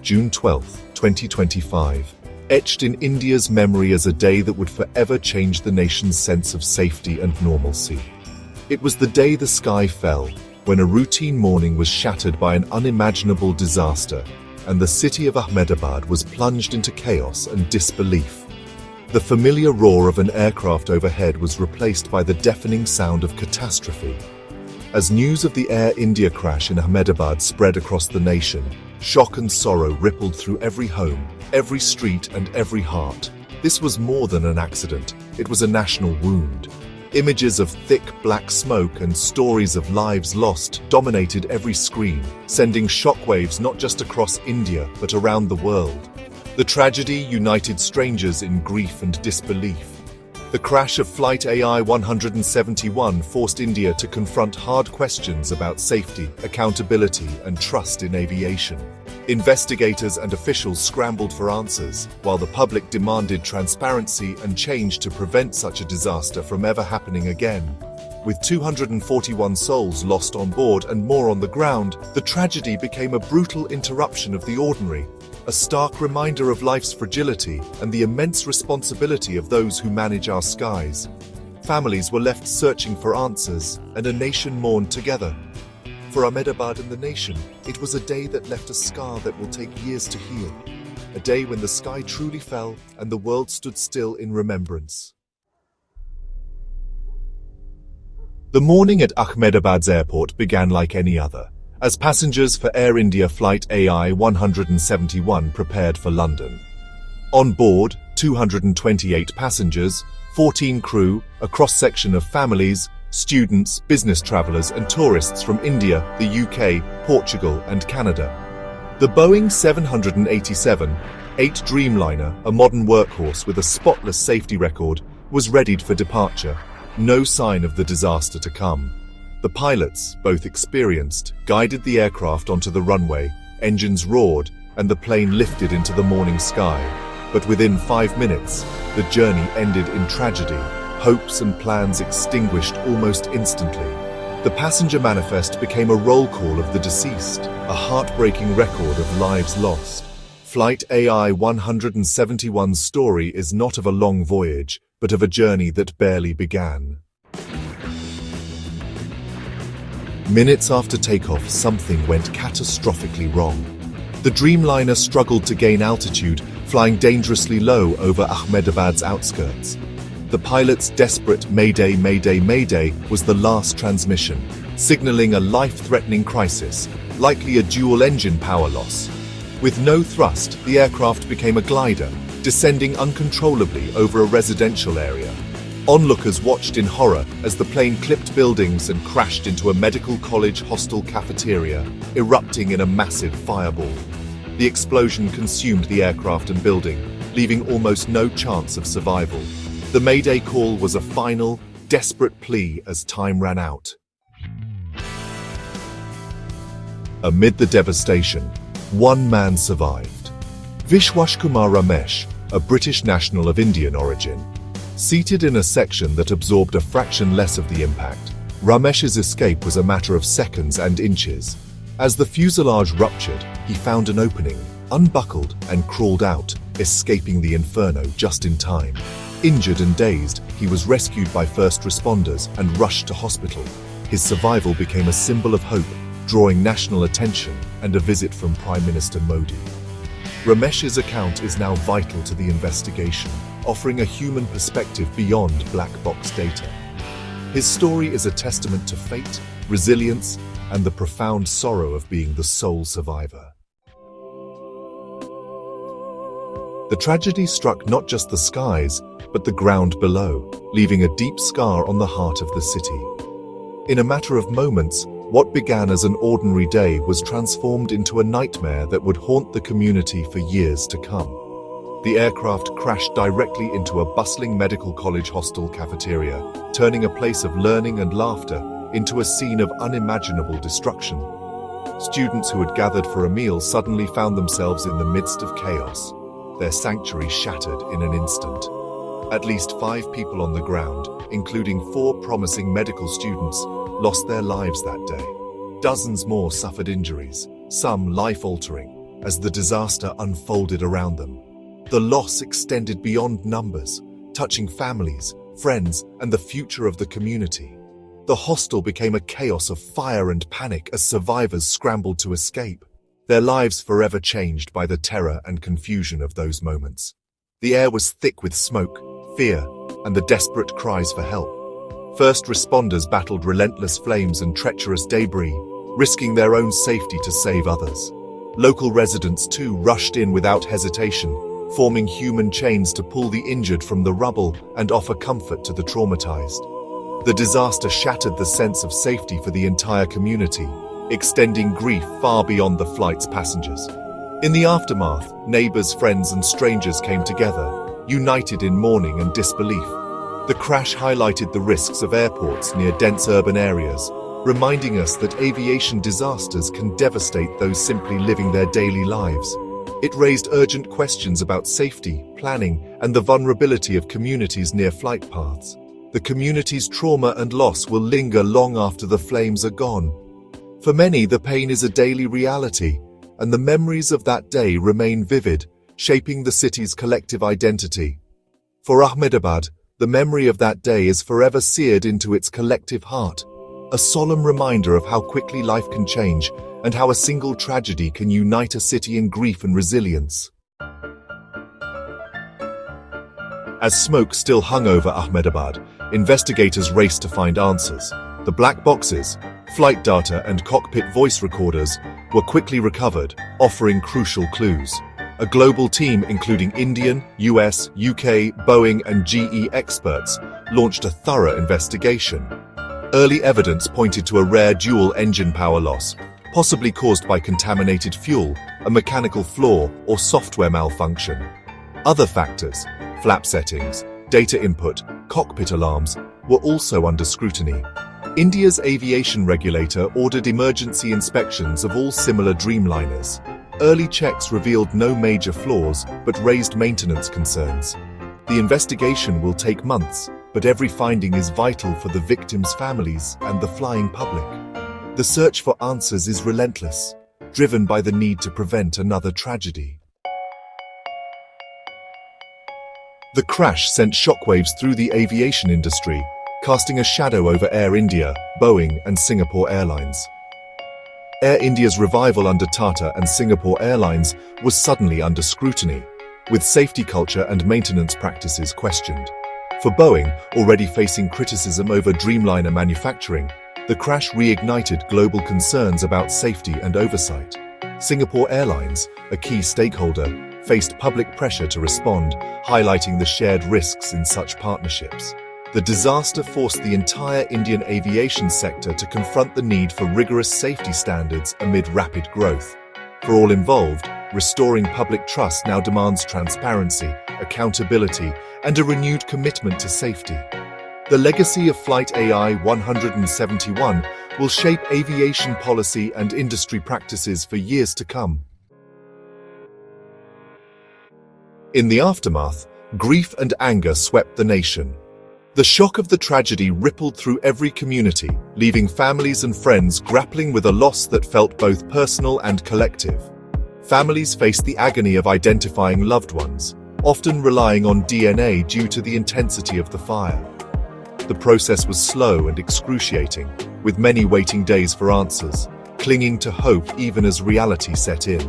June 12, 2025, etched in India's memory as a day that would forever change the nation's sense of safety and normalcy. It was the day the sky fell, when a routine morning was shattered by an unimaginable disaster, and the city of Ahmedabad was plunged into chaos and disbelief. The familiar roar of an aircraft overhead was replaced by the deafening sound of catastrophe. As news of the Air India crash in Ahmedabad spread across the nation, shock and sorrow rippled through every home, every street, and every heart. This was more than an accident, it was a national wound. Images of thick black smoke and stories of lives lost dominated every screen, sending shockwaves not just across India but around the world. The tragedy united strangers in grief and disbelief. The crash of Flight AI 171 forced India to confront hard questions about safety, accountability, and trust in aviation. Investigators and officials scrambled for answers, while the public demanded transparency and change to prevent such a disaster from ever happening again. With 241 souls lost on board and more on the ground, the tragedy became a brutal interruption of the ordinary, a stark reminder of life's fragility and the immense responsibility of those who manage our skies. Families were left searching for answers, and a nation mourned together. For Ahmedabad and the nation, it was a day that left a scar that will take years to heal. A day when the sky truly fell and the world stood still in remembrance. The morning at Ahmedabad's airport began like any other, as passengers for Air India Flight AI 171 prepared for London. On board, 228 passengers, 14 crew, a cross-section of families, students, business travelers and tourists from India, the UK, Portugal and Canada. The Boeing 787-8 Dreamliner, a modern workhorse with a spotless safety record, was readied for departure, no sign of the disaster to come. The pilots, both experienced, guided the aircraft onto the runway, engines roared, and the plane lifted into the morning sky. But within 5 minutes, the journey ended in tragedy. Hopes and plans extinguished almost instantly. The passenger manifest became a roll call of the deceased, a heartbreaking record of lives lost. Flight AI 171's story is not of a long voyage, but of a journey that barely began. Minutes after takeoff, something went catastrophically wrong. The Dreamliner struggled to gain altitude, flying dangerously low over Ahmedabad's outskirts. The pilot's desperate "Mayday, Mayday, Mayday" was the last transmission, signaling a life-threatening crisis, likely a dual-engine power loss. With no thrust, the aircraft became a glider, descending uncontrollably over a residential area. Onlookers watched in horror as the plane clipped buildings and crashed into a medical college hostel cafeteria, erupting in a massive fireball. The explosion consumed the aircraft and building, leaving almost no chance of survival. The Mayday call was a final, desperate plea as time ran out. Amid the devastation, one man survived. Vishwashkumar Ramesh, a British national of Indian origin. Seated in a section that absorbed a fraction less of the impact, Ramesh's escape was a matter of seconds and inches. As the fuselage ruptured, he found an opening, unbuckled, and crawled out, escaping the inferno just in time. Injured and dazed, he was rescued by first responders and rushed to hospital. His survival became a symbol of hope, drawing national attention and a visit from Prime Minister Modi. Ramesh's account is now vital to the investigation, offering a human perspective beyond black box data. His story is a testament to fate, resilience, and the profound sorrow of being the sole survivor. The tragedy struck not just the skies, but the ground below, leaving a deep scar on the heart of the city. In a matter of moments, what began as an ordinary day was transformed into a nightmare that would haunt the community for years to come. The aircraft crashed directly into a bustling medical college hostel cafeteria, turning a place of learning and laughter into a scene of unimaginable destruction. Students who had gathered for a meal suddenly found themselves in the midst of chaos, their sanctuary shattered in an instant. At least 5 people on the ground, including 4 promising medical students, lost their lives that day. Dozens more suffered injuries, some life-altering. as the disaster unfolded around them. The loss extended beyond numbers, touching families, friends, and the future of the community. The hostel became a chaos of fire and panic as survivors scrambled to escape, their lives forever changed by the terror and confusion of those moments. The air was thick with smoke, fear, and the desperate cries for help. First responders battled relentless flames and treacherous debris, risking their own safety to save others. Local residents too rushed in without hesitation, forming human chains to pull the injured from the rubble and offer comfort to the traumatized. The disaster shattered the sense of safety for the entire community, extending grief far beyond the flight's passengers. In the aftermath, neighbors, friends, and strangers came together, united in mourning and disbelief. The crash highlighted the risks of airports near dense urban areas, reminding us that aviation disasters can devastate those simply living their daily lives. It raised urgent questions about safety, planning, and the vulnerability of communities near flight paths. The community's trauma and loss will linger long after the flames are gone. For many, the pain is a daily reality, and the memories of that day remain vivid, shaping the city's collective identity. For Ahmedabad, the memory of that day is forever seared into its collective heart, a solemn reminder of how quickly life can change and how a single tragedy can unite a city in grief and resilience. As smoke still hung over Ahmedabad, investigators raced to find answers. The black boxes, flight data, and cockpit voice recorders were quickly recovered, offering crucial clues. A global team including Indian, US, UK, Boeing, and GE experts launched a thorough investigation. Early evidence pointed to a rare dual-engine power loss, possibly caused by contaminated fuel, a mechanical flaw, or software malfunction. Other factors, flap settings, data input, cockpit alarms, were also under scrutiny. India's aviation regulator ordered emergency inspections of all similar Dreamliners. Early checks revealed no major flaws, but raised maintenance concerns. The investigation will take months, but every finding is vital for the victims' families and the flying public. The search for answers is relentless, driven by the need to prevent another tragedy. The crash sent shockwaves through the aviation industry, casting a shadow over Air India, Boeing, and Singapore Airlines. Air India's revival under Tata and Singapore Airlines was suddenly under scrutiny, with safety culture and maintenance practices questioned. For Boeing, already facing criticism over Dreamliner manufacturing, the crash reignited global concerns about safety and oversight. Singapore Airlines, a key stakeholder, faced public pressure to respond, highlighting the shared risks in such partnerships. The disaster forced the entire Indian aviation sector to confront the need for rigorous safety standards amid rapid growth. For all involved, restoring public trust now demands transparency, accountability, and a renewed commitment to safety. The legacy of Flight AI 171 will shape aviation policy and industry practices for years to come. In the aftermath, grief and anger swept the nation. The shock of the tragedy rippled through every community, leaving families and friends grappling with a loss that felt both personal and collective. Families faced the agony of identifying loved ones, often relying on DNA due to the intensity of the fire. The process was slow and excruciating, with many waiting days for answers, clinging to hope even as reality set in.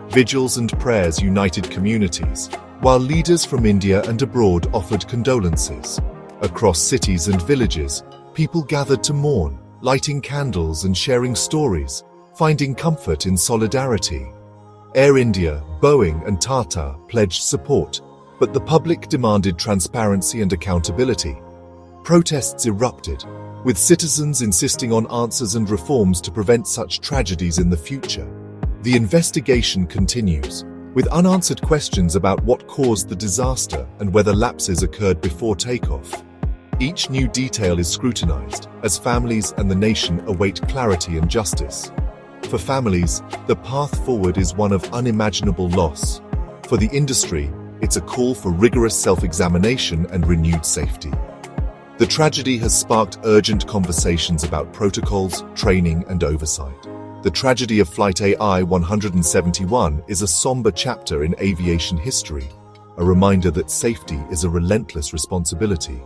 Vigils and prayers united communities, while leaders from India and abroad offered condolences. Across cities and villages, people gathered to mourn, lighting candles and sharing stories, finding comfort in solidarity. Air India, Boeing, and Tata pledged support, but the public demanded transparency and accountability. Protests erupted, with citizens insisting on answers and reforms to prevent such tragedies in the future. The investigation continues, with unanswered questions about what caused the disaster and whether lapses occurred before takeoff. Each new detail is scrutinized, as families and the nation await clarity and justice. For families, the path forward is one of unimaginable loss. For the industry, it's a call for rigorous self-examination and renewed safety. The tragedy has sparked urgent conversations about protocols, training, and oversight. The tragedy of Flight AI 171 is a somber chapter in aviation history, a reminder that safety is a relentless responsibility.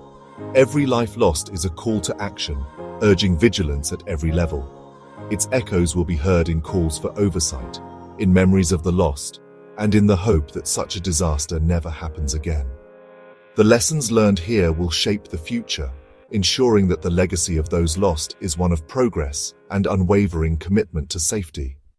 Every life lost is a call to action, urging vigilance at every level. Its echoes will be heard in calls for oversight, in memories of the lost, and in the hope that such a disaster never happens again. The lessons learned here will shape the future, ensuring that the legacy of those lost is one of progress and unwavering commitment to safety.